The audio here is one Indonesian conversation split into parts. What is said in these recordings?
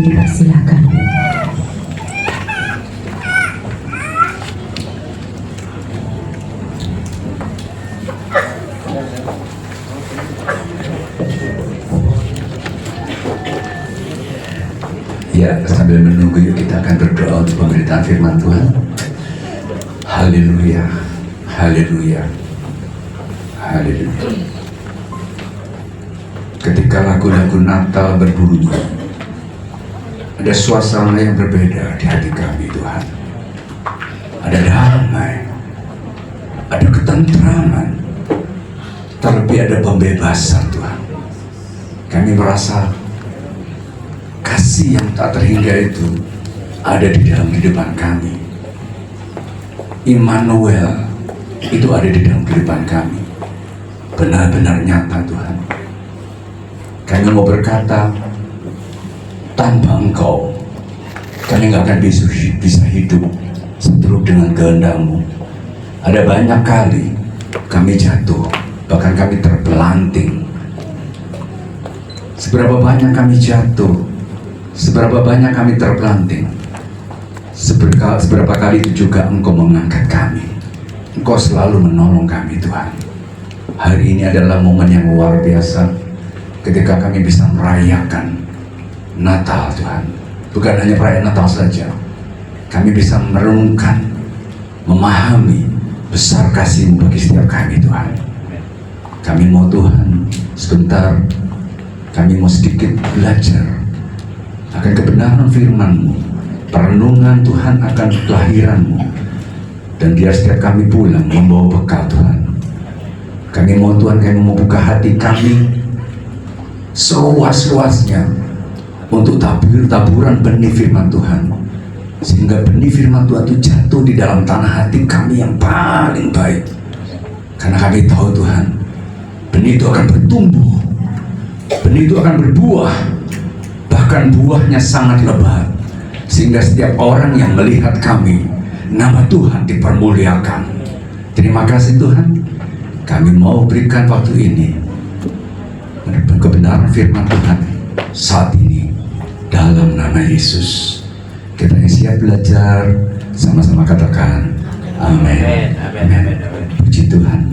dipersilakan. Ya, sambil menunggu yuk kita akan berdoa untuk pemberitaan firman Tuhan. Haleluya, haleluya, haleluya. Ketika lagu-lagu Natal berbunyi, ada suasana yang berbeda di hati kami, Tuhan. Ada damai, ada ketentraman, terlebih ada pembebasan, Tuhan. Kami merasa kasih yang tak terhingga itu ada di dalam kehidupan kami. Immanuel itu ada di dalam kehidupan kami. Benar-benar nyata, Tuhan. Kami mau berkata, tanpa Engkau kami nggak akan bisa hidup seturut dengan kehendak-Mu. Ada banyak kali kami jatuh, bahkan kami terpelanting. Seberapa banyak kami jatuh, seberapa banyak kami terpelanting, seberapa kali itu juga Engkau mengangkat kami. Engkau selalu menolong kami, Tuhan. Hari ini adalah momen yang luar biasa ketika kami bisa merayakan Natal, Tuhan. Bukan hanya perayaan Natal saja, kami bisa merenungkan, memahami besar kasih-Mu bagi setiap kami, Tuhan. Kami mau, Tuhan, sebentar kami mau sedikit belajar akan kebenaran firman-Mu, perenungan Tuhan akan kelahiran-Mu, dan biar setiap kami pulang membawa bekal, Tuhan. Kami mau, Tuhan, kami mau buka hati kami seluas-luasnya untuk taburan benih firman Tuhan, sehingga benih firman Tuhan itu jatuh di dalam tanah hati kami yang paling baik. Karena kami tahu, Tuhan, benih itu akan bertumbuh, benih itu akan berbuah, bahkan buahnya sangat lebat, sehingga setiap orang yang melihat kami, nama Tuhan dipermuliakan. Terima kasih, Tuhan. Kami mau berikan waktu ini kebenaran firman Tuhan saat ini dalam nama Yesus. Kita siap belajar, sama-sama katakan amin. Amin. Puji Tuhan.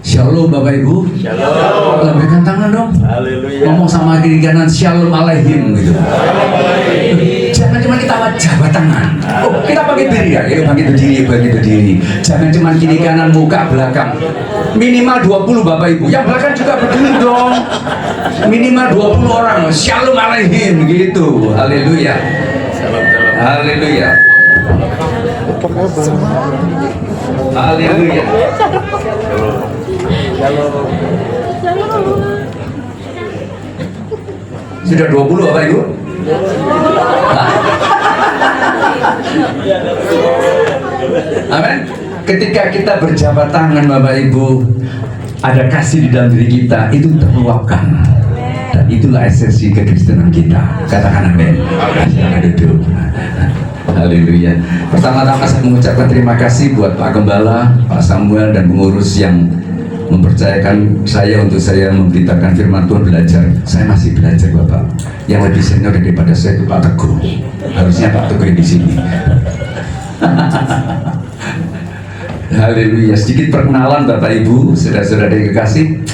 Shalom Bapak Ibu. Shalom. Lambaikan tangan dong. Haleluya. Ngomong sama kiri kanan Shalom alaihim gitu. Jangan cuma kita jabat tangan. Oh, kita pakai berdiri ya. Ayo bangkit berdiri. Jangan cuma kiri kanan, muka belakang. Minimal 20 Bapak Ibu. Yang belakang juga berdiri dong. Minimal 20 orang. Shalom alaihim gitu. Haleluya. Salam. Haleluya. Haleluya. Sudah 20 Bapak Ibu? Hah? Amin. Ketika kita berjabat tangan Bapak Ibu, ada kasih di dalam diri kita, itu terluapkan. Dan itulah esensi kekristenan kita. Katakan amin. Silakan duduk. Haleluya. Pertama-tama saya mengucapkan terima kasih buat Pak Gembala, Pak Samuel, dan pengurus yang mempercayakan saya untuk saya memberitakan firman Tuhan, belajar. Saya masih belajar, Bapak. Yang lebih senior daripada saya itu Pak Teguh. Harusnya Pak Teguh di sini. Haleluya. Sedikit perkenalan Bapak Ibu, saudara-saudara yang kekasih.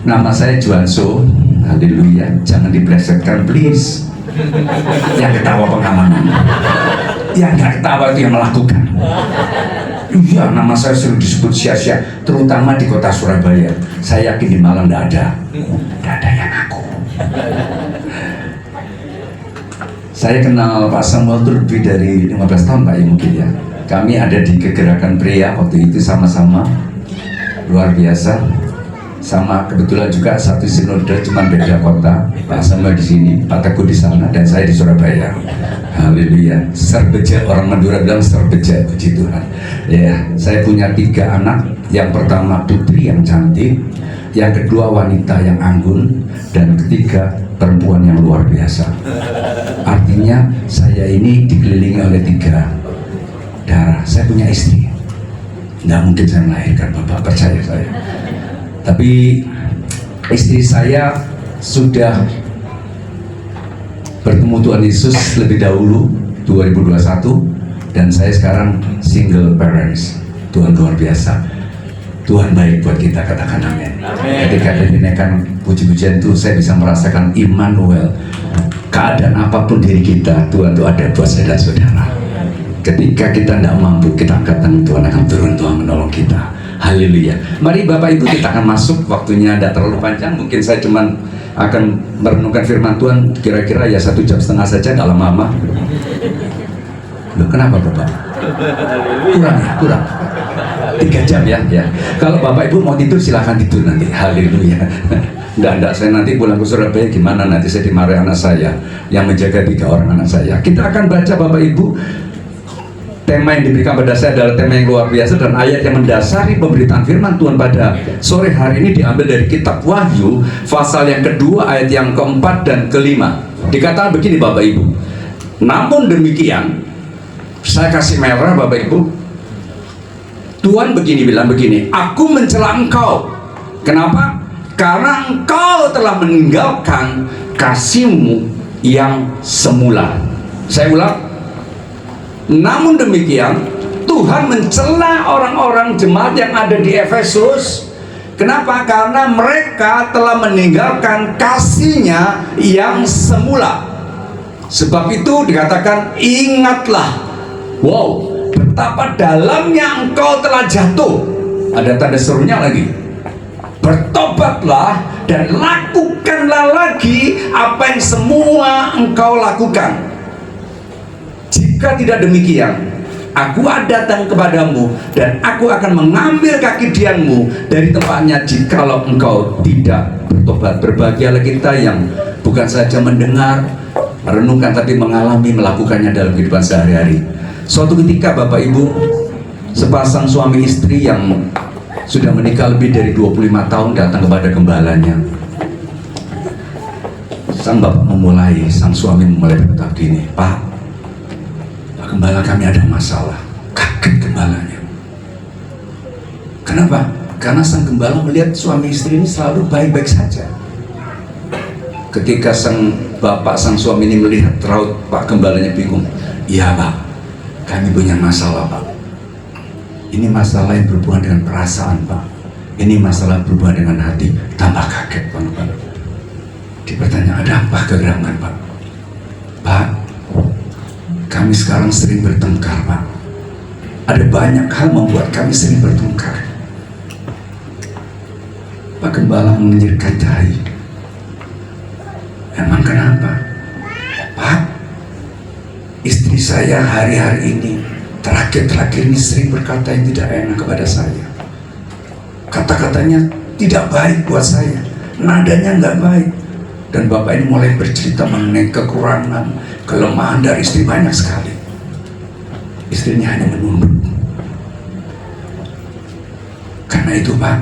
Nama saya Juanso. Haleluya. Jangan diplesetkan, please. Yang ketawa pengamanan. Yang nggak ketawa itu yang melakukan. Iya, nama saya sering disebut sia-sia, terutama di kota Surabaya. Saya yakin di Malang nggak ada yang aku. Saya kenal Pak Samuel itu lebih dari 15 tahun Pak ya mungkin ya. Kami ada di Kegerakan Pria waktu itu sama-sama, luar biasa. Sama kebetulan juga satu sinode, cuma beda kota. Pak Samuel di sini, Pak Teguh di sana, dan saya di Surabaya. Haleluya. Serbeja, orang Madura bilang serbeja, puji Tuhan. Ya, saya punya 3 anak. Yang pertama putri yang cantik, yang kedua wanita yang anggun, dan ketiga perempuan yang luar biasa. Artinya saya ini dikelilingi oleh 3 darah. Saya punya istri. Nggak mungkin saya melahirkan, Bapak percaya saya. Tapi istri saya sudah bertemu Tuhan Yesus lebih dahulu 2021, dan saya sekarang single parents. Tuhan luar biasa. Tuhan baik buat kita, katakan amin. Ketika dinaikkan puji-pujian itu, saya bisa merasakan Immanuel. Keadaan apapun diri kita, Tuhan itu ada buat saya dan saudara. Ketika kita tidak mampu, kita angkat tangan, Tuhan akan turun, Tuhan menolong kita. Haleluya. Mari Bapak Ibu, kita akan masuk. Waktunya tidak terlalu panjang. Mungkin saya cuman akan merenungkan firman Tuhan kira-kira ya 1,5 jam saja, nggak lama-lama. Loh, kenapa Bapak? Kurang ya? Kurang. 3 jam ya? Ya. Kalau Bapak Ibu mau tidur, silahkan tidur nanti. Haleluya. Enggak, saya nanti pulang ke Surabaya gimana? Nanti saya dimarahi anak saya yang menjaga 3 orang anak saya. Kita akan baca Bapak Ibu. Tema yang diberikan pada saya adalah tema yang luar biasa, dan ayat yang mendasari pemberitaan firman Tuhan pada sore hari ini diambil dari kitab Wahyu pasal yang kedua ayat yang keempat dan kelima. Dikatakan begini Bapak Ibu, namun demikian, saya kasih merah Bapak Ibu, Tuhan bilang begini, aku mencela engkau. Kenapa? Karena engkau telah meninggalkan kasihmu yang semula. Saya ulang, namun demikian, Tuhan mencela orang-orang jemaat yang ada di Efesus. Kenapa? Karena mereka telah meninggalkan kasihnya yang semula. Sebab itu dikatakan, ingatlah, wow, betapa dalamnya engkau telah jatuh. Ada tanda serunya lagi, bertobatlah dan lakukanlah lagi apa yang semua engkau lakukan. Jika tidak demikian, aku datang kepadamu dan aku akan mengambil kaki dianmu dari tempatnya jikalau engkau tidak bertobat. Berbahagialah kita yang bukan saja mendengar, merenungkan, tapi mengalami, melakukannya dalam kehidupan sehari-hari. Suatu ketika Bapak Ibu, sepasang suami istri yang sudah menikah lebih dari 25 tahun datang kepada gembalanya. Sang suami memulai berkata gini, Pak Gembala, kami ada masalah. Kaget gembalanya. Kenapa? Karena sang gembala melihat suami istri ini selalu baik-baik saja. Ketika sang suami ini melihat raut Pak Gembalanya bingung. Iya Pak, kami punya masalah Pak. Ini masalah yang berhubungan dengan perasaan Pak. Ini masalah berhubungan dengan hati. Tambah kaget Pak. Dipertanya, ada apa gerangan Pak? Pak, kami sekarang sering bertengkar Pak. Ada banyak hal membuat kami sering bertengkar. Pak Gembala mengerutkan dahi. Emang kenapa? Pak, istri saya hari-hari ini, terakhir-terakhir ini sering berkata yang tidak enak kepada saya. Kata-katanya tidak baik buat saya, nadanya nggak baik. Dan Bapak ini mulai bercerita mengenai kekurangan, kelemahan dari istri banyak sekali. Istrinya hanya menunduk. Karena itu Pak,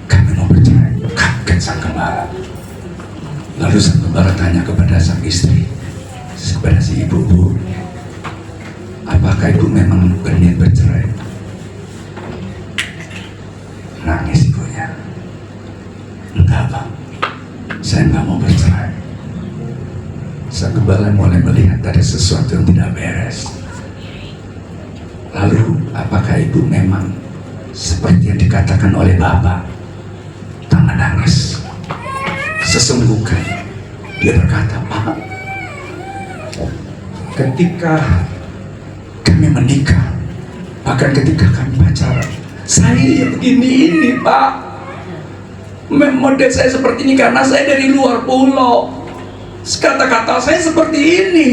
kami mau bercerai. Kaget sang gembala. Lalu sang gembala tanya kepada sang istri, kepada si ibu, apakah ibu memang berniat bercerai? Nangis ibunya. Enggak Pak, saya nggak mau bercerai. Sang gembala mulai melihat ada sesuatu yang tidak beres. Lalu, apakah ibu memang seperti yang dikatakan oleh Bapak? Tak menangis. Sesungguhnya dia berkata, Pak, ketika kami menikah, bahkan ketika kami pacaran, saya begini ini Pak. Model saya seperti ini karena saya dari luar pulau. Kata-kata saya seperti ini.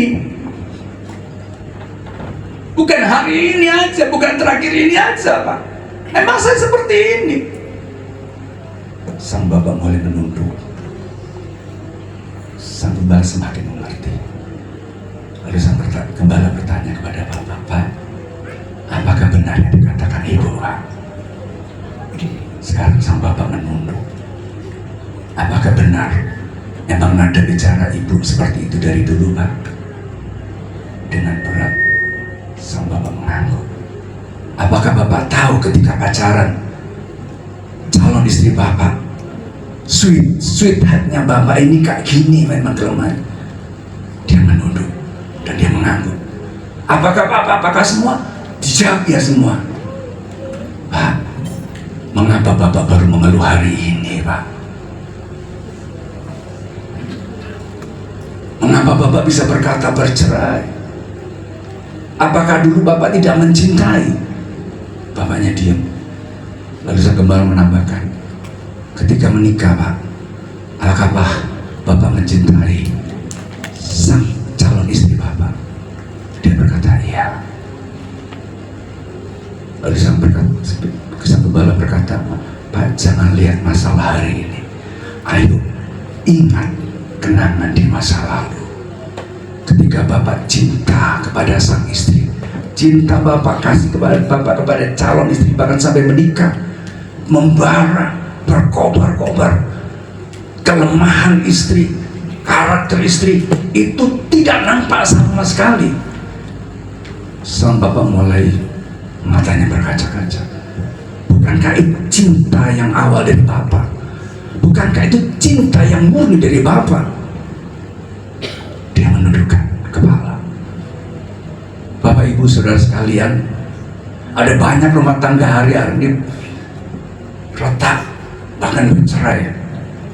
Bukan hari ini aja, bukan terakhir ini aja Pak. Emang saya seperti ini. Sang Bapak mulai menunduk. Sang gembala semakin mengerti. Lalu sang gembala bertanya kepada Bapak, Pak, apakah benar yang dikatakan Ibu Pak? Sekarang sang Bapak menunduk. Apakah benar Emang nada bicara ibu seperti itu dari dulu, Pak? Dengan berat sang bapak mengangguk. Apakah bapak tahu ketika pacaran calon istri bapak, sweetheartnya bapak ini kayak gini memang kelemahan? Dia menunduk dan dia mengangguk. Apakah semua? Dijawab ya semua. Pak, mengapa bapak baru mengeluh hari ini, Pak? Mengapa bapak bisa berkata bercerai? Apakah dulu bapak tidak mencintai? Bapaknya diam. Lalu sang gembala menambahkan, ketika menikah, Pak, apakah bapak mencintai sang calon istri bapak? Dia berkata iya. Lalu sang gembala berkata, Pak, jangan lihat masalah hari ini, ayo ingat kenangan di masa lalu. Ketika bapak cinta kepada sang istri, cinta bapak kasih kepada bapak kepada calon istri, bahkan sampai menikah, membara, berkobar-kobar. Kelemahan istri, karakter istri itu tidak nampak sama sekali. Sang bapak mulai matanya berkaca-kaca. Bukankah itu cinta yang awal dari bapak? Bukankah itu cinta yang murni dari bapak? Dia menundukkan kepala. Bapak ibu saudara sekalian, ada banyak rumah tangga hari-hari ini retak, bahkan bercerai.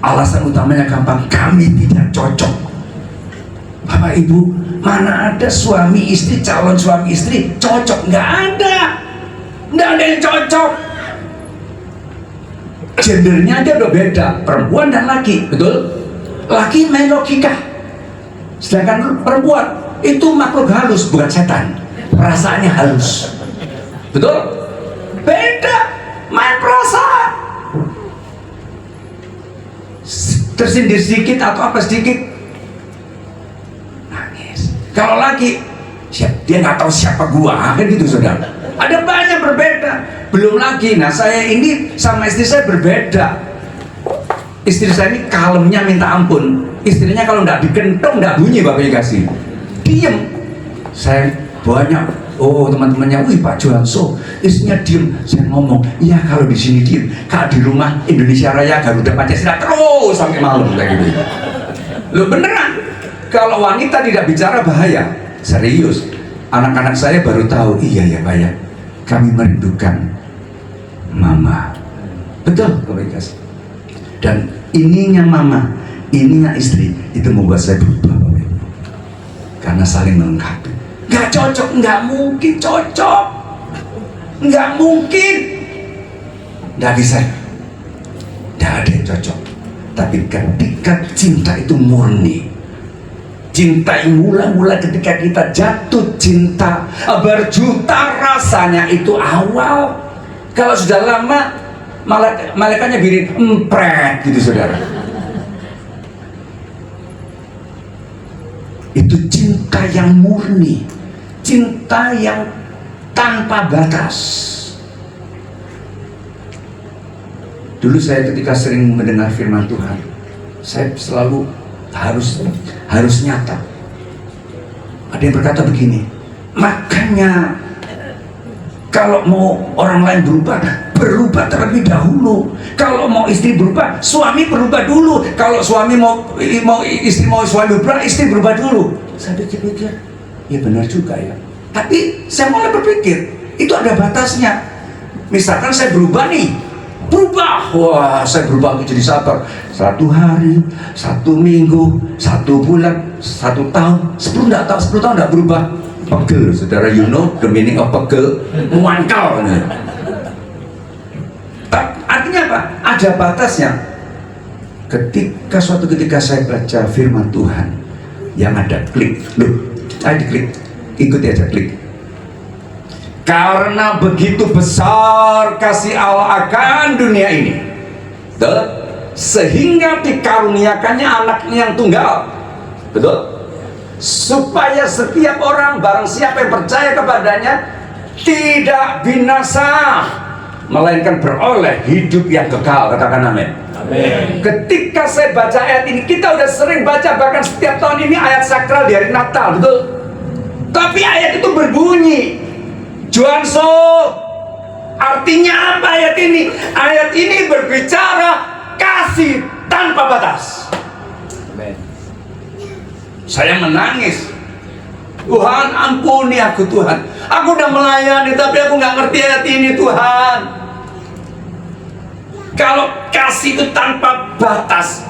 Alasan utamanya gampang, kami tidak cocok. Bapak ibu, mana ada suami istri, calon suami istri cocok? Nggak ada yang cocok. Gendernya aja udah beda, perempuan dan laki, betul? Laki main logika, sedangkan perempuan itu makhluk halus, bukan setan, perasaannya halus, betul? Beda, main perasaan, tersindir sedikit atau apa sedikit nangis. Kalau laki, dia nggak tahu siapa gua, kan gitu saudara. Ada banyak berbeda. Belum lagi, nah saya ini sama istri saya berbeda. Istri saya ini kalemnya minta ampun. Istrinya kalau nggak dikentong nggak bunyi, bapaknya kasih diem. Saya banyak, oh teman-temannya, wih Pak Johanso istrinya diem. Saya ngomong, iya kalau di sini diem, kalau di rumah Indonesia Raya Garuda Pancasila terus sampai malam kayak gitu. Loh beneran, kalau wanita tidak bicara bahaya. Serius, anak-anak saya baru tahu, iya ya Pak ya, kami merindukan mama. Betul, Bapak kasih. Dan ininya mama, ininya istri, itu membuat saya berubah, Bapak Ibu. Karena saling melengkapi. Nggak cocok, nggak mungkin cocok, nggak mungkin, nggak bisa, nggak ada yang cocok. Tapi ketika cinta itu murni, cinta yang mula-mula ketika kita jatuh cinta, berjuta rasanya itu awal. Kalau sudah lama, malaikatnya bikin empret gitu saudara. Itu cinta yang murni, cinta yang tanpa batas. Dulu saya ketika sering mendengar firman Tuhan, saya selalu harus nyata. Ada yang berkata begini, makanya kalau mau orang lain berubah terlebih dahulu. Kalau mau istri berubah, suami berubah dulu. Kalau suami suami berubah, istri berubah dulu. Saya pikir-pikir, ya benar juga ya. Tapi saya mulai berpikir, itu ada batasnya. Misalkan saya berubah nih, wah saya berubah menjadi sabar. 1 hari, 1 minggu, 1 bulan, 1 tahun, 10 tahun nggak berubah. Pegel, saudara, you know the meaning of pegel, muangkal. Artinya apa? Ada batasnya. Suatu ketika saya baca firman Tuhan yang ada klik, loh, saya diklik, ikuti aja klik. Karena begitu besar kasih Allah akan dunia ini, betul? Sehingga dikaruniakannya anaknya yang tunggal, betul? Supaya setiap orang, barang siapa yang percaya kepadanya, tidak binasa, melainkan beroleh hidup yang kekal. Katakan amin. Ketika saya baca ayat ini, kita udah sering baca, bahkan setiap tahun ini ayat sakral di hari Natal, betul? Tapi ayat itu berbunyi, Juanso, artinya apa ayat ini? Ayat ini berbicara kasih tanpa batas. Saya menangis. Tuhan, ampuni aku Tuhan. Aku udah melayani tapi aku nggak ngerti ayat ini Tuhan. Kalau kasih itu tanpa batas,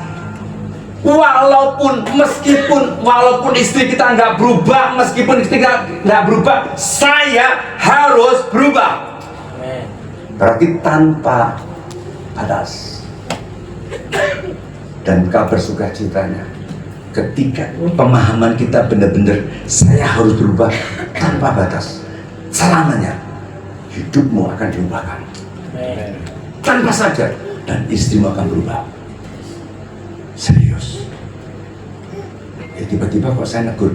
walaupun istri kita nggak berubah, meskipun istri nggak berubah, saya harus berubah. Berarti tanpa batas. Dan kabar sukacitanya, ketika pemahaman kita benar-benar saya harus berubah tanpa batas, selamanya hidupmu akan diubahkan tanpa sadar, dan istrimu akan berubah. Serius. Ya, tiba-tiba kok saya negur,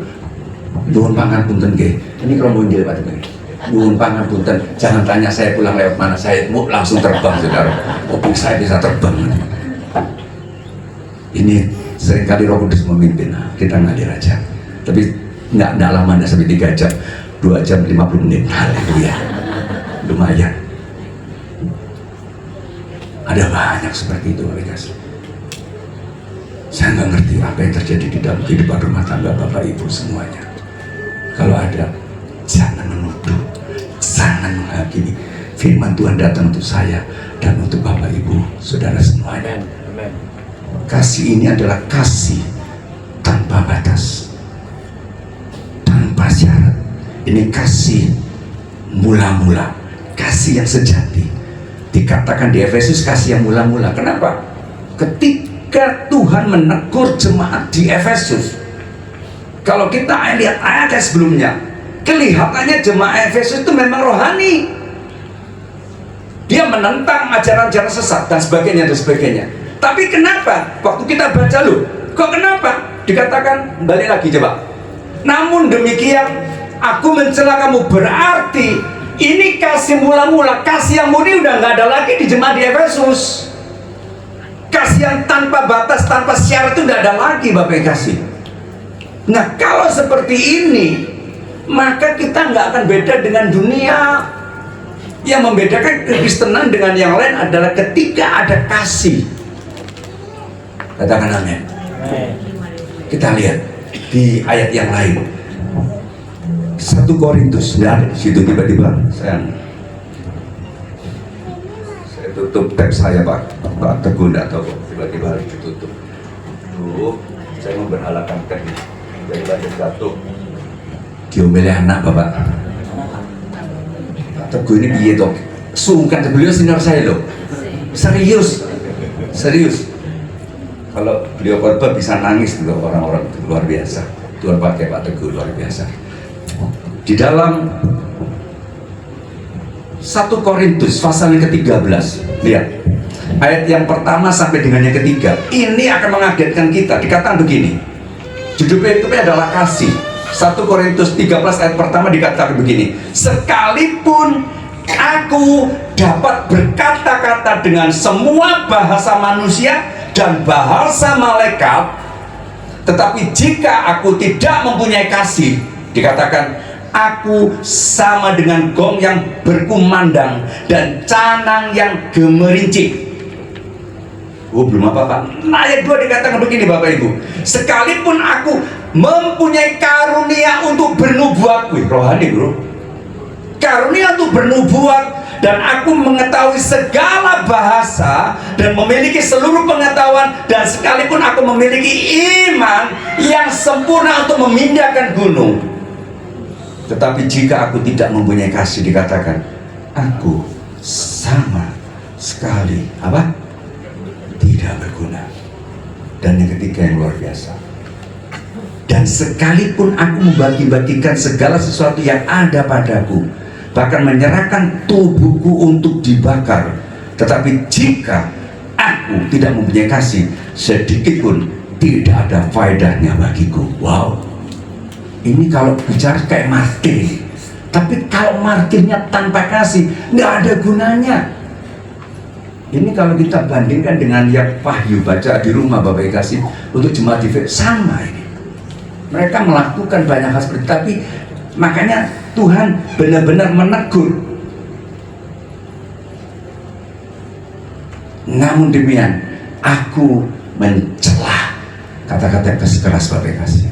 nuwun pangapunten nggih. Ini kalau munggil Pak Teguh. Nuwun pangapunten, jangan tanya saya pulang lewat mana, saya mau langsung terbang saudara. Opung saya bisa terbang. Ini seringkali Roh Kudus memimpin, kita ngalir aja. Tapi nggak lama, nggak sampai 3 jam, 2 jam 50 menit. Haleluya, lumayan. Ada banyak seperti itu, Bapak kasih. Saya nggak ngerti apa yang terjadi di dalam kehidupan rumah tangga Bapak Ibu semuanya. Kalau ada, jangan menuduh, jangan menghakimi. Firman Tuhan datang untuk saya dan untuk Bapak Ibu, saudara semuanya. Kasih ini adalah kasih tanpa batas, tanpa syarat. Ini kasih mula-mula, kasih yang sejati. Dikatakan di Efesus kasih yang mula-mula. Kenapa? Ketika Tuhan menegur jemaat di Efesus, kalau kita lihat ayat sebelumnya, kelihatannya jemaat Efesus itu memang rohani. Dia menentang ajaran-ajaran sesat dan sebagainya dan sebagainya. Tapi kenapa waktu kita baca kok kenapa dikatakan, balik lagi coba, namun demikian aku mencela kamu, berarti ini kasih mula-mula, kasih yang murni udah nggak ada lagi di jemaat di Efesus. Kasih yang tanpa batas, tanpa syarat itu udah ada lagi Bapak kasih. Nah kalau seperti ini, maka kita nggak akan beda dengan dunia. Yang membedakan kekristenan dengan yang lain adalah ketika ada kasih. Katakan amin. Kita lihat di ayat yang lain, 1 Korintus, ya, di situ tiba-tiba saya tutup tab saya Pak Teguh, nggak tahu tiba-tiba harus ditutup. Saya mau berhalakan tab ini dari baca 1 diomelih anak Bapak Teguh ini biye toh, sungkan beliau senior saya loh, serius. Kalau beliau khotbah bisa nangis tuh orang-orang, itu luar biasa. Tuhan pakai Pak Teguh luar biasa. Di dalam 1 Korintus pasal yang ke-13, lihat ayat yang pertama sampai dengan yang ketiga. Ini akan mengagetkan kita. Dikatakan begini, judulnya itu adalah kasih. 1 Korintus 13 ayat pertama dikatakan begini, sekalipun aku dapat berkata-kata dengan semua bahasa manusia dan bahasa malaikat, tetapi jika aku tidak mempunyai kasih, dikatakan aku sama dengan gong yang berkumandang dan canang yang gemerincing. Belum apa Pak. Ayat 2 dikatakan begini Bapak Ibu, sekalipun aku mempunyai karunia untuk bernubuat, rohani bro, karunia untuk bernubuat, dan aku mengetahui segala bahasa dan memiliki seluruh pengetahuan, dan sekalipun aku memiliki iman yang sempurna untuk memindahkan gunung, tetapi jika aku tidak mempunyai kasih, dikatakan aku sama sekali tidak berguna. Dan yang ketiga yang luar biasa, dan sekalipun aku membagi-bagikan segala sesuatu yang ada padaku, bahkan menyerahkan tubuhku untuk dibakar, tetapi jika aku tidak mempunyai kasih, sedikit pun tidak ada faedahnya bagiku. Wow, ini kalau bicara kayak martir. Tapi kalau martirnya tanpa kasih, nggak ada gunanya. Ini kalau kita bandingkan dengan yang Wahyu baca di rumah Bapak Ibu kasih untuk jemaat di sama ini. Mereka melakukan banyak hal seperti itu, tapi makanya Tuhan benar-benar menegur. Namun demikian, aku mencela, kata-kata keras Bapak Ibu kasih.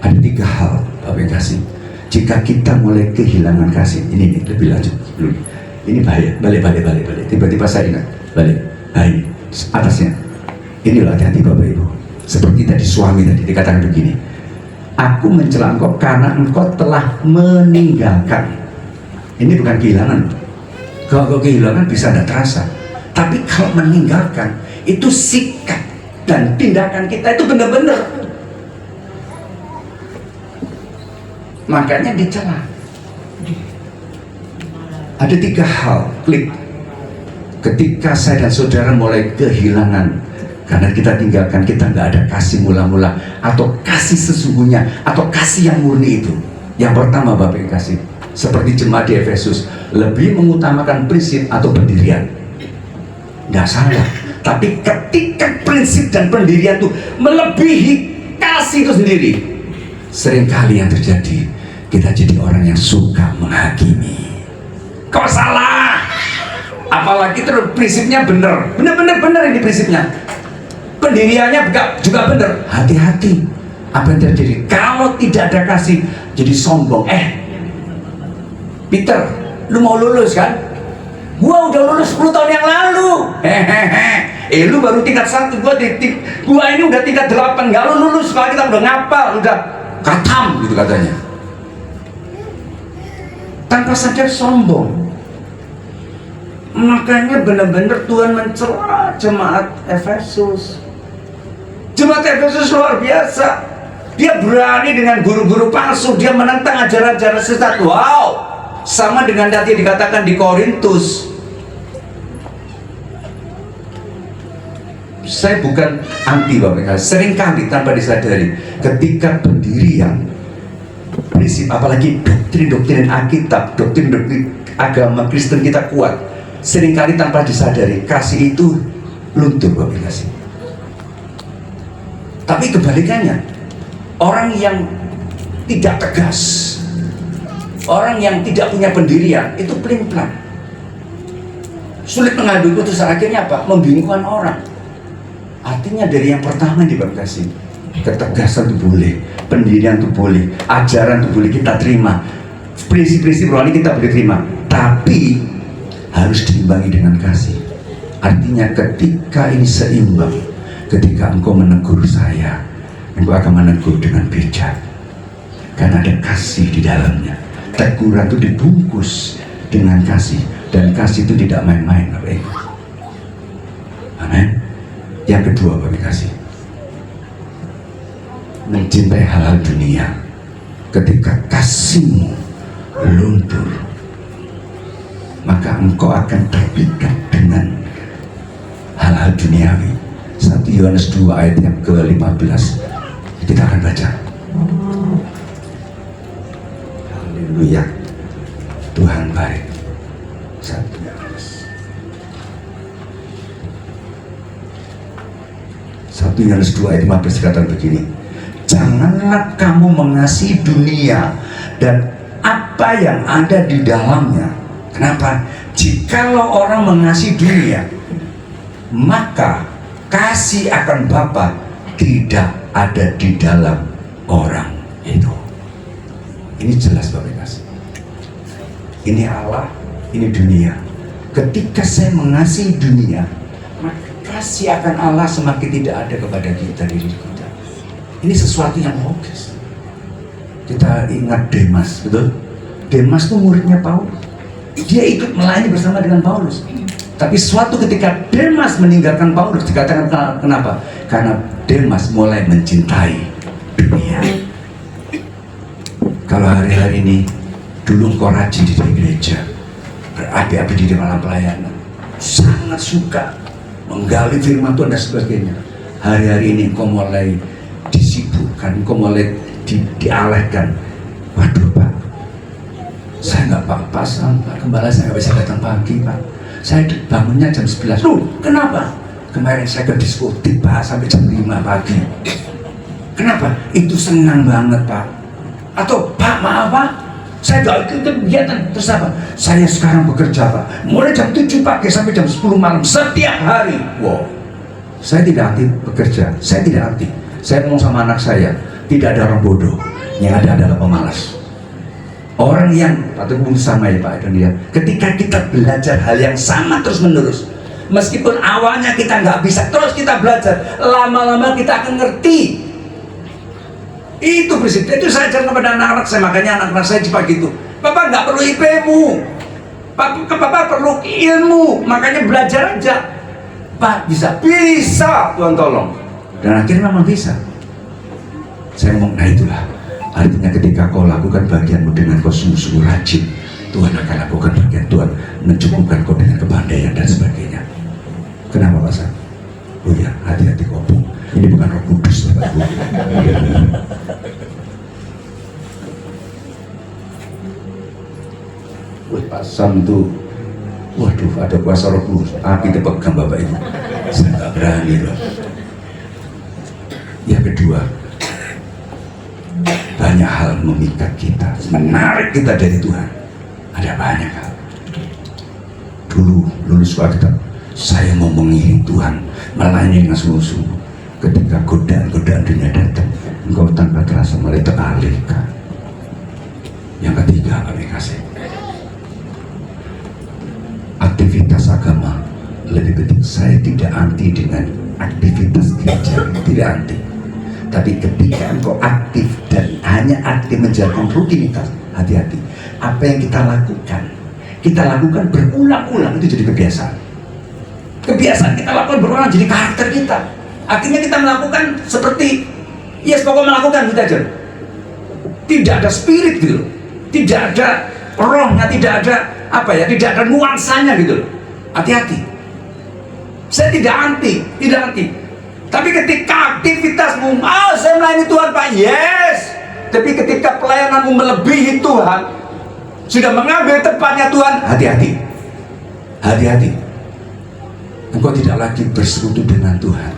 Ada 3 hal Bapak Ibu kasih. Jika kita mulai kehilangan kasih, ini lebih lanjut dulu. Ini bahaya, balik. Tiba-tiba saya ingat, balik. Nah ini, atasnya. Ini loh, hati-hati Bapak Ibu. Seperti tadi suami tadi dikatakan begini. Aku mencela engkau karena engkau telah meninggalkan. Ini bukan kehilangan. Kalau kehilangan bisa tidak terasa. Tapi kalau meninggalkan, itu sikap dan tindakan kita itu benar-benar. Makanya dicela. Ada 3 hal klik ketika saya dan saudara mulai kehilangan karena kita tinggalkan, kita nggak ada kasih mula-mula atau kasih sesungguhnya atau kasih yang murni itu. Yang pertama Bapak Ibu kasih, seperti jemaat di Efesus, lebih mengutamakan prinsip atau pendirian. Nggak salah, tapi ketika prinsip dan pendirian itu melebihi kasih itu sendiri, seringkali yang terjadi kita jadi orang yang suka menghakimi. Kau salah, apalagi terus prinsipnya benar ini prinsipnya, pendiriannya juga benar. Hati-hati apa yang terjadi kalau tidak ada kasih, jadi sombong. Peter, lu mau lulus kan? Gua udah lulus 10 tahun yang lalu. Lu baru tingkat 1, gua ini udah tingkat 8. Gak lu lulus, kalau kita udah ngapal, udah katam gitu katanya. Tanpa sadar sombong. Makanya benar-benar Tuhan mencela jemaat Efesus. Jemaat Efesus luar biasa. Dia berani dengan guru-guru palsu. Dia menentang ajaran-ajaran sesat. Wow, sama dengan tadi dikatakan di Korintus. Saya bukan anti Bapak Ibu. Seringkali tanpa disadari, ketika pendirian prinsip, apalagi doktrin-doktrin Alkitab, doktrin-doktrin agama Kristen kita kuat, seringkali tanpa disadari kasih itu luntur Bapak kasih. Tapi kebalikannya, orang yang tidak tegas, orang yang tidak punya pendirian itu pelin-pelan, sulit mengambil putusan, akhirnya apa? Membingungkan orang. Artinya dari yang pertama di Bapak kasih, ketegasan itu boleh, pendirian itu boleh, ajaran itu boleh kita terima, prinsip-prinsip rohani kita boleh terima, tapi harus diimbangi dengan kasih. Artinya ketika ini seimbang, ketika engkau menegur saya, engkau akan menegur dengan bijak, karena ada kasih di dalamnya. Teguran itu dibungkus dengan kasih, dan kasih itu tidak main-main. Amin. Yang kedua Bapak kasih, mencintai hal-hal dunia. Ketika kasihmu luntur, maka engkau akan terpikat dengan hal-hal duniawi. 1 Yohanes 2 ayat yang ke-15 kita akan baca. Haleluya, Tuhan baik. 1 Yohanes 2 ayat 15 dikatakan begini, janganlah kamu mengasihi dunia dan apa yang ada di dalamnya. Kenapa? Jikalau orang mengasihi dunia, maka kasih akan Bapa tidak ada di dalam orang itu. Ini jelas Bapak kasih. Ini Allah, ini dunia. Ketika saya mengasihi dunia, maka kasih akan Allah semakin tidak ada kepada kita, diri kita. Ini sesuatu yang logis. Kita ingat Demas, betul? Demas itu muridnya Paulus. Dia ikut melayani bersama dengan Paulus. Tapi suatu ketika Demas meninggalkan Paulus, dikatakan kenapa? Karena Demas mulai mencintai dunia. Kalau hari-hari ini, dulu engkau rajin di gereja, berapi-api di dalam pelayanan, sangat suka menggali firman Tuhan dan sebagainya. Hari-hari ini engkau mulai disibukkan, engkau mulai dialihkan. Waduh Pak, Saya nggak pasang, Pak Gembala, saya nggak bisa datang pagi, Pak. Saya bangunnya jam 11. Loh, kenapa? Kemarin saya ke diskotik, Pak, sampai jam 5 pagi. Kenapa? Itu senang banget, Pak. Atau, Pak, maaf, Pak, saya nggak ikut kegiatan. Terus apa? Saya sekarang bekerja, Pak, mulai jam 7 pagi sampai jam 10 malam setiap hari. Wow, saya tidak anti bekerja, saya tidak anti. Saya ngomong sama anak saya, tidak ada orang bodoh, yang ada adalah pemalas. Orang yang patut sama ya Pak Don ya, ketika kita belajar hal yang sama terus menerus, meskipun awalnya kita nggak bisa, terus kita belajar, lama-lama kita akan ngerti. Itu prinsip. Itu saya ajarkan kepada anak-anak saya. Makanya anak-anak saya cepat gitu, Papa nggak perlu IP-mu, Papa perlu ilmu. Makanya belajar aja. Pak, bisa Tuhan tolong. Dan akhirnya memang bisa. Saya ngomong, nah itulah artinya ketika kau lakukan bagianmu dengan kau sungguh-sungguh rajin, Tuhan akan lakukan bagian Tuhan, mencukupkan kau dengan kepandaian dan sebagainya. Kenapa Pak San? Oh ya, hati-hati kopong. Ini bukan Roh Kudus, Bapak Ibu. Wah, Pak Sam itu, waduh, ada kuasa Roh Kudus. Api dipegang Bapak Ibu. Saya nggak berani loh. Yang kedua, banyak hal memikat kita, menarik kita dari Tuhan. Ada banyak hal. Dulu lulus Alkitab, saya mau mengiring Tuhan, melayani dengan sungguh-sungguh. Ketika godaan-godaan dunia datang, engkau tanpa terasa mulai teralihkan. Yang ketiga, kami kasih aktivitas agama lebih penting. Saya tidak anti dengan aktivitas gereja, tidak anti. Tapi ketika engkau aktif dan hanya aktif menjalankan rutinitas, hati-hati. Apa yang kita lakukan berulang-ulang, itu jadi kebiasaan. Kebiasaan kita lakukan berulang jadi karakter kita. Akhirnya kita melakukan seperti, yes, pokoknya melakukan kita aja. Tidak ada spirit gitu, tidak ada rohnya, tidak ada apa ya, tidak ada nuansanya gitu. Hati-hati. Saya tidak anti. Tapi ketika aktivitasmu, saya melayani Tuhan Pak, yes. Tapi ketika pelayananmu melebihi Tuhan, sudah mengambil tempatnya Tuhan, hati-hati. Engkau tidak lagi bersekutu dengan Tuhan.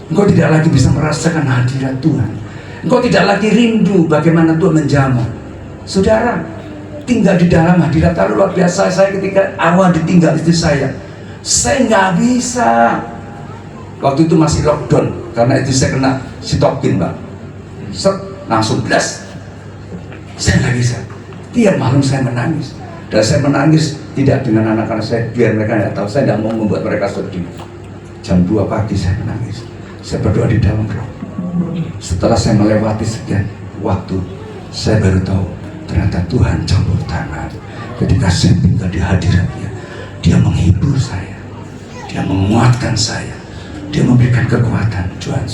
Engkau tidak lagi bisa merasakan hadirat Tuhan. Engkau tidak lagi rindu bagaimana Tuhan menjamah. Saudara, tinggal di dalam hadirat Allah luar biasa. Saya ketika awal ditinggal istri saya nggak bisa. Waktu itu masih lockdown, karena itu saya kena sitokin Pak. Langsung blast. Saya nggak bisa. Tiap malam saya menangis. Dan saya menangis tidak dengan anak-anak saya, biar mereka nggak tahu. Saya tidak mau membuat mereka sedih. Jam 2 pagi saya menangis. Saya berdoa di dalam roh. Setelah saya melewati sekian waktu, saya baru tahu ternyata Tuhan campur tangan. Ketika saya tinggal di hadiratnya, Dia menghibur saya, Dia menguatkan saya, Dia memberikan kekuatan. Tuhan,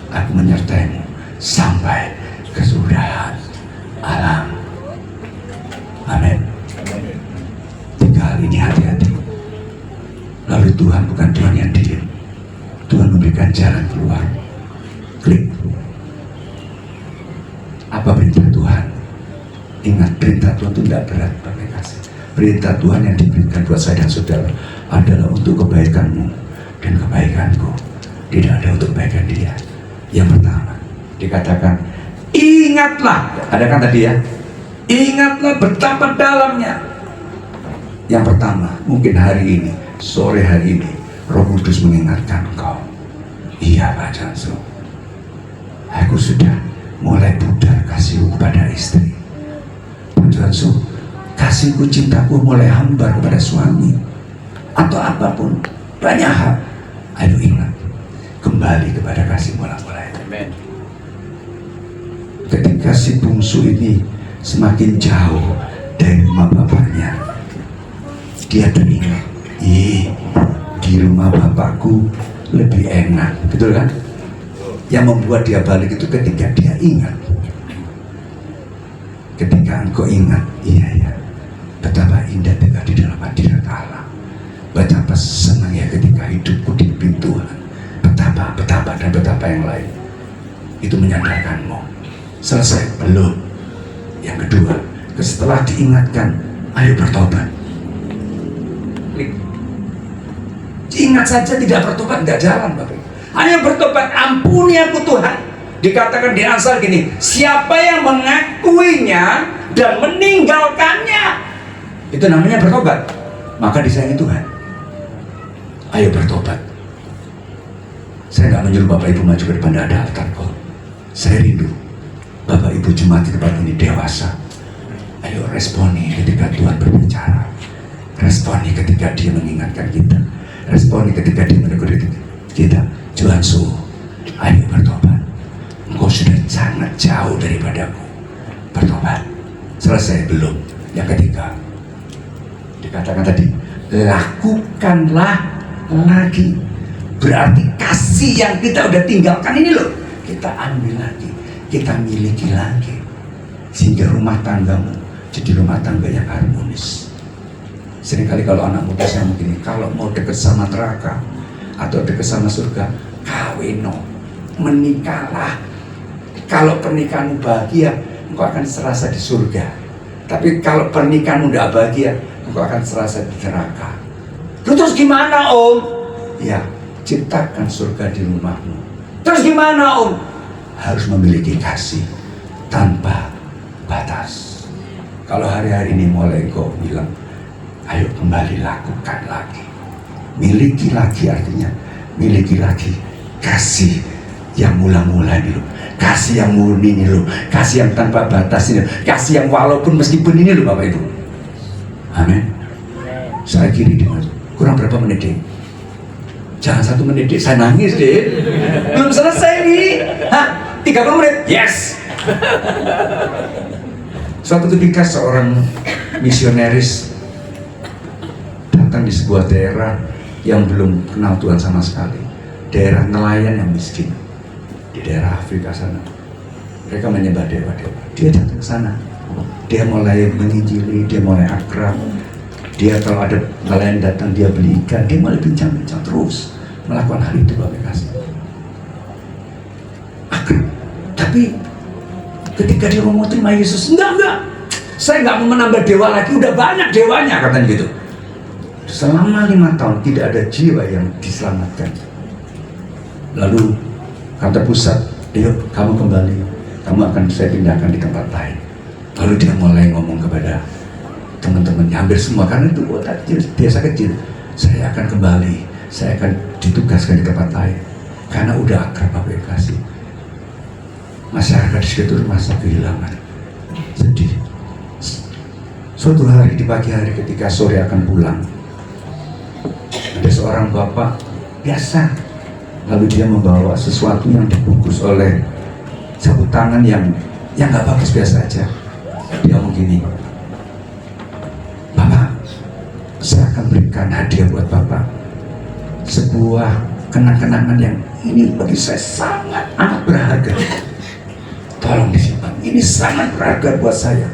aku menyertaimu sampai kesudahan alam. Amin. 3 hal ini hati-hati. Lalu Tuhan bukan Tuhan yang diam. Tuhan memberikan jalan keluar. Klik. Apa perintah Tuhan? Ingat, perintah Tuhan itu tidak berat, Bapak kasih. Perintah Tuhan yang diberikan buat saya dan saudara adalah untuk kebaikanmu dan kebaikanku, tidak ada untuk kebaikan dia. Yang pertama dikatakan, ingatlah, ada kan tadi ya, ingatlah betapa dalamnya. Yang pertama, mungkin hari ini, sore hari ini, Roh Kudus mengingatkan engkau. Iya Pak Janso, aku sudah mulai pudar kasihku kepada istri. Pak Janso, kasihku, cintaku mulai hambar kepada suami, atau apapun, banyak hal. Ayo ingat, kembali kepada kasih mula-mula itu. Ketika si bungsu ini semakin jauh dari rumah bapaknya, dia teringat, di rumah bapakku lebih enak, betul kan? Yang membuat dia balik itu ketika dia ingat. Ketika engkau ingat, iya, betapa indah tinggal di dalam hadirat Allah. Betapa senang ya ketika hidupku dipimpin Tuhan. Betapa yang lain. Itu menyadarkanmu. Selesai? Belum. Yang kedua, Setelah diingatkan, ayo bertobat. Ingat saja tidak bertobat, tidak jalan Bapak. Ayo bertobat, ampuni aku Tuhan. Dikatakan di Amsal gini, siapa yang mengakuinya dan meninggalkannya, itu namanya bertobat, maka disayangi Tuhan. Ayo bertobat. Saya nggak menyuruh Bapak Ibu maju ke depan, ada altar kok. Saya rindu Bapak Ibu jemaat di tempat ini dewasa. Ayo responi ketika Tuhan berbicara. Responi ketika Dia mengingatkan kita. Responi ketika Dia menegur kita. Tuhan suruh, ayo bertobat. Engkau sudah sangat jauh daripadaku. Bertobat. Selesai belum? Yang ketiga, dikatakan tadi, lakukanlah lagi. Berarti kasih yang kita udah tinggalkan ini loh, kita ambil lagi, kita miliki lagi, sehingga rumah tanggamu jadi rumah tangga yang harmonis. Seringkali kalau anak muda saya begini, kalau mau dekat sama neraka atau dekat sama surga, kawino, menikahlah. Kalau pernikahanmu bahagia, engkau akan serasa di surga. Tapi kalau pernikahanmu tidak bahagia, engkau akan serasa di neraka. Terus gimana Om? Ya, ciptakan surga di rumahmu. Terus gimana Om? Harus memiliki kasih tanpa batas. Kalau hari-hari ini mulai engkau bilang, ayo kembali lakukan lagi, miliki lagi, artinya miliki lagi kasih yang mula-mula ini loh, kasih yang murni ini loh, kasih yang tanpa batas ini, kasih yang walaupun meskipun ini loh Bapak Ibu. Amin. Saya kiri dengar, kurang berapa menit deh? Jangan 1 menit deh, saya nangis deh. Belum selesai nih. Hah? 30 menit? Yes. Suatu ketika seorang misionaris datang di sebuah daerah yang belum kenal Tuhan sama sekali. Daerah nelayan yang miskin di daerah Afrika sana. Mereka menyembah dewa-dewa. Dia datang ke sana. Dia mulai menginjili, dia mulai akrab. Dia kalau ada nelayan datang, dia beli ikan, dia mulai bincang-bincang terus melakukan hal itu Bapak kasih. Akrab. Tapi ketika dia mau terima Yesus, enggak, saya nggak mau menambah dewa lagi, udah banyak dewanya, katanya gitu. Selama 5 tahun tidak ada jiwa yang diselamatkan. Lalu kantor pusat, yuk kamu kembali, kamu akan saya pindahkan di tempat lain. Lalu dia mulai ngomong kepada teman-temannya, hampir semua, karena itu kota kecil, desa kecil, saya akan kembali, saya akan ditugaskan di tempat lain, karena udah akrab Bapak kasih. Masyarakat di situ merasa kehilangan, sedih. Suatu hari di pagi hari ketika sore akan pulang, ada seorang bapak biasa, lalu dia membawa sesuatu yang dibungkus oleh sabuk tangan yang nggak bagus, biasa aja. Dia ngomong gini, Bapak, saya akan berikan hadiah buat Bapak, sebuah kenang-kenangan yang ini bagi saya sangat amat berharga. Tolong disimpan, ini sangat berharga buat saya.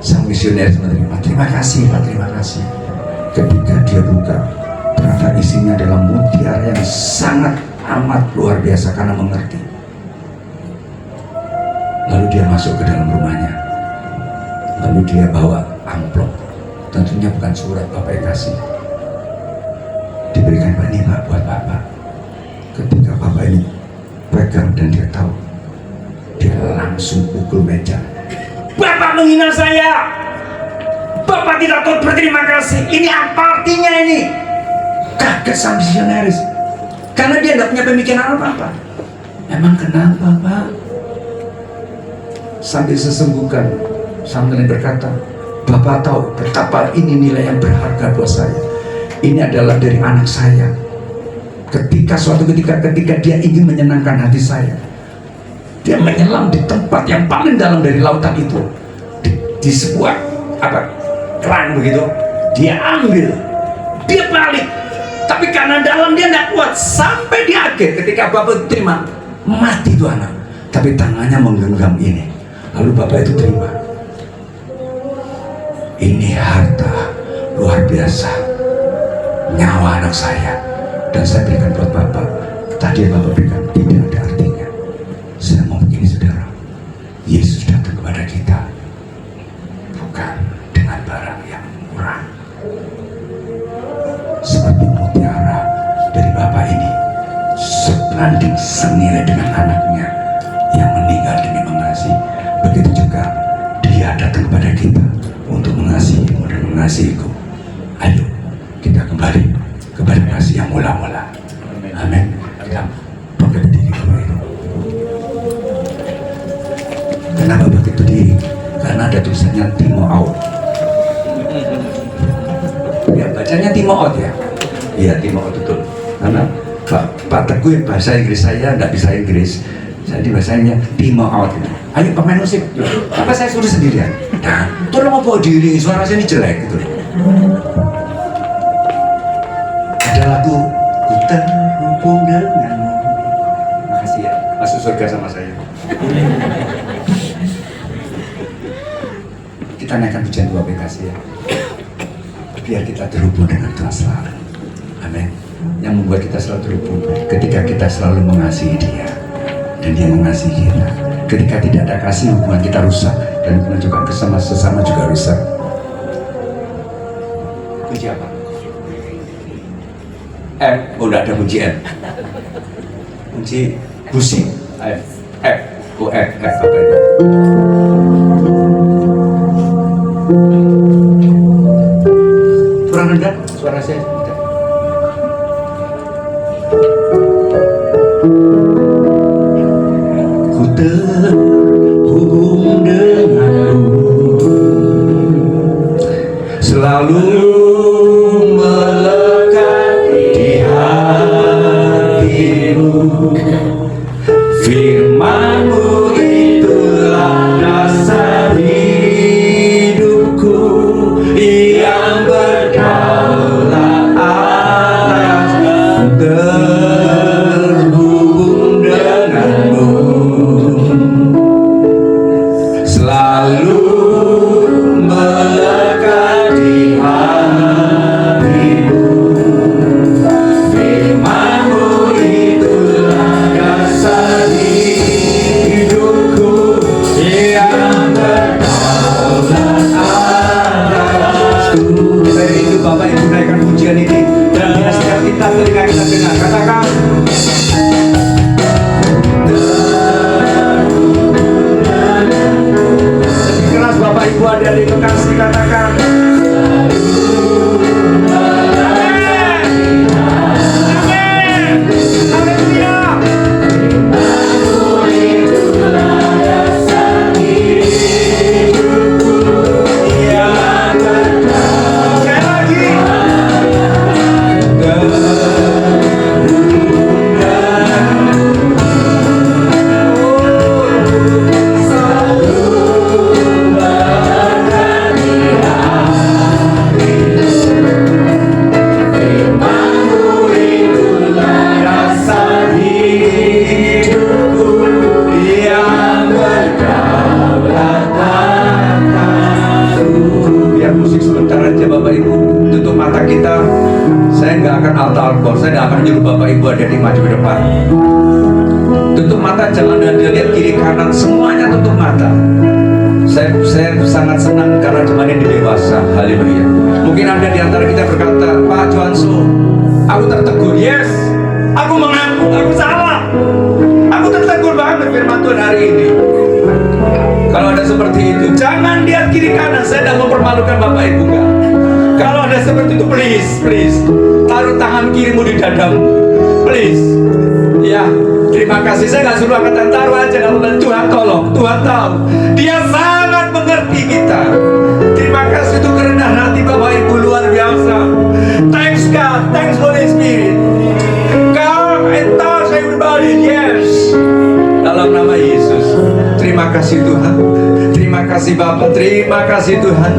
Sang misionaris menerima, terima kasih Pak, terima kasih. Ketika dia buka, ternyata isinya adalah mutiara yang sangat amat luar biasa karena mengerti. Lalu dia masuk ke dalam rumahnya, lalu dia bawa amplop, tentunya bukan surat Bapak yang kasih, diberikan Pak, ini Pak buat Bapak. Ketika Bapak ini pegang dan dia tahu, dia langsung pukul meja. Bapak menghina saya, Bapak tidak tahu berterima kasih, ini apa artinya ini? Kaget sang misionaris, karena dia tidak punya pemikiran apa-apa. Emang kenapa Pak? Sambil sesenggukan, sambil berkata, Bapak tahu betapa ini nilai yang berharga buat saya. Ini adalah dari anak saya. Suatu ketika dia ingin menyenangkan hati saya, dia menyelam di tempat yang paling dalam dari lautan itu, di sebuah keran begitu, dia ambil, dia balik, tapi karena dalam dia tidak kuat, sampai di akhir ketika Bapak terima, mati itu anak, tapi tangannya menggenggam ini. Lalu Bapak itu terima, ini harta luar biasa, nyawa anak saya, dan saya berikan buat Bapak. Tadi Bapak berikan tidak ada artinya. Saya mau begini saudara, Yesus datang kepada kita senilai dengan anaknya yang meninggal demi mengasihi. Begitu juga dia datang kepada kita untuk mengasihimu dan mengasihiku. Ayo kita kembali kepada kasih yang mula-mula. Amin. Kita bangkit berdiri kembali. Kenapa bangkit berdiri? Karena ada tulisannya Timo Out. Ya, bacanya Timo Out ya. Iya, Timo Out betul. Karena Pak Teguh bahasa Inggris saya nggak bisa Inggris. Jadi bahasanya Timo Out. Ayo pemain musik. Apa saya suruh sendirian? Nah, tolong mau bawa diri, suara saya ini jelek gitu. Ada lagu Ku terhubung denganmu. Makasih ya, masuk surga sama saya. Kita naikkan pujian 2 kasih ya. Biar kita terhubung dengan Tuhan selalu. Amin. Yang membuat kita selalu terhubung ketika kita selalu mengasihi Dia dan Dia mengasihi kita. Ketika tidak ada kasih, hubungan kita rusak dan hubungan juga bersama sesama juga rusak. Kunci apa? F. Oh, tidak ada kunci F. Kunci busi. F. F. Oh, F. F apa itu? Kurang rendah suara saya. Ku terhubung denganmu, selalu melekat di hatimu. Firman-Mu itulah dasar hidupku yang berdaulat atas terhubung denganmu, selalu melekat di hatimu. Firman-Mu itulah dasar hidupku yang berdaulat atasku. Kita rindu Bapak Ibu naikkan pujian ini dan biar setiap kita ketika kita dengar katakan lebih keras. Bapak Ibu ada di lokasi katakan saya tidak akan menyuruh Bapak Ibu ada di maju ke depan. Tutup mata, jangan ada lihat kiri kanan, semuanya tutup mata. Saya sangat senang karena jemaat ini dewasa. Haleluya. Mungkin ada di antara kita berkata, Pak Johanso, aku tertegur. Yes, aku mengaku, aku salah. Aku tertegur banget firman Tuhan hari ini. Kalau ada seperti itu, jangan lihat kiri kanan. Saya tidak mempermalukan Bapak Ibu, enggak. Kalau ada seperti itu, please, taruh tangan kirimu di dadamu, please. Ya, terima kasih. Saya nggak suruh angkat tangan, taruh aja. Kalau Tuhan tolong, Tuhan tahu. Dia sangat mengerti kita. Terima kasih untuk kerendahan hati Bapak Ibu luar biasa. Thanks God, thanks Holy Spirit. Come and touch everybody, yes. Dalam nama Yesus. Terima kasih Tuhan. Terima kasih Bapak. Terima kasih Tuhan.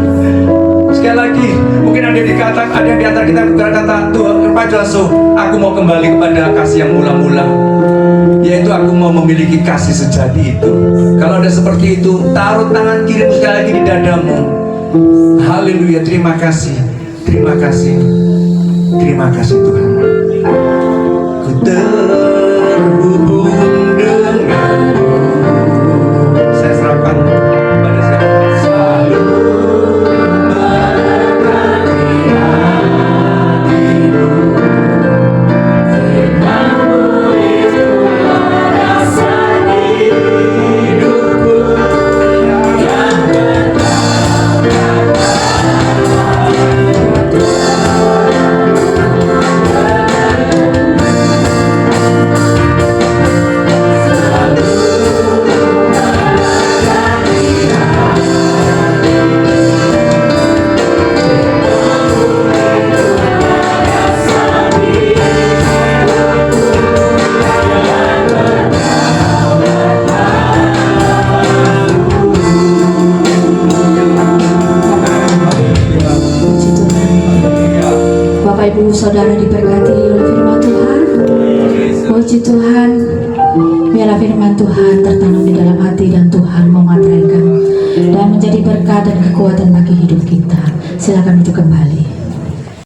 Sekali lagi, mungkin ada di antara kita berkata, Tuhan, Pak Johanso, aku mau kembali kepada kasih yang mula-mula, yaitu aku mau memiliki kasih sejati itu. Kalau ada seperti itu, taruh tangan kirimu sekali lagi di dadamu. Haleluya, terima kasih, terima kasih, terima kasih Tuhan. Ku terhubung denganmu. Saya serahkan pada saya selalu. saudara diberkati oleh firman Tuhan. Puji Tuhan, biarlah firman Tuhan tertanam di dalam hati dan Tuhan mematahkan dan menjadi berkat dan kekuatan bagi hidup kita. Silakan duduk kembali.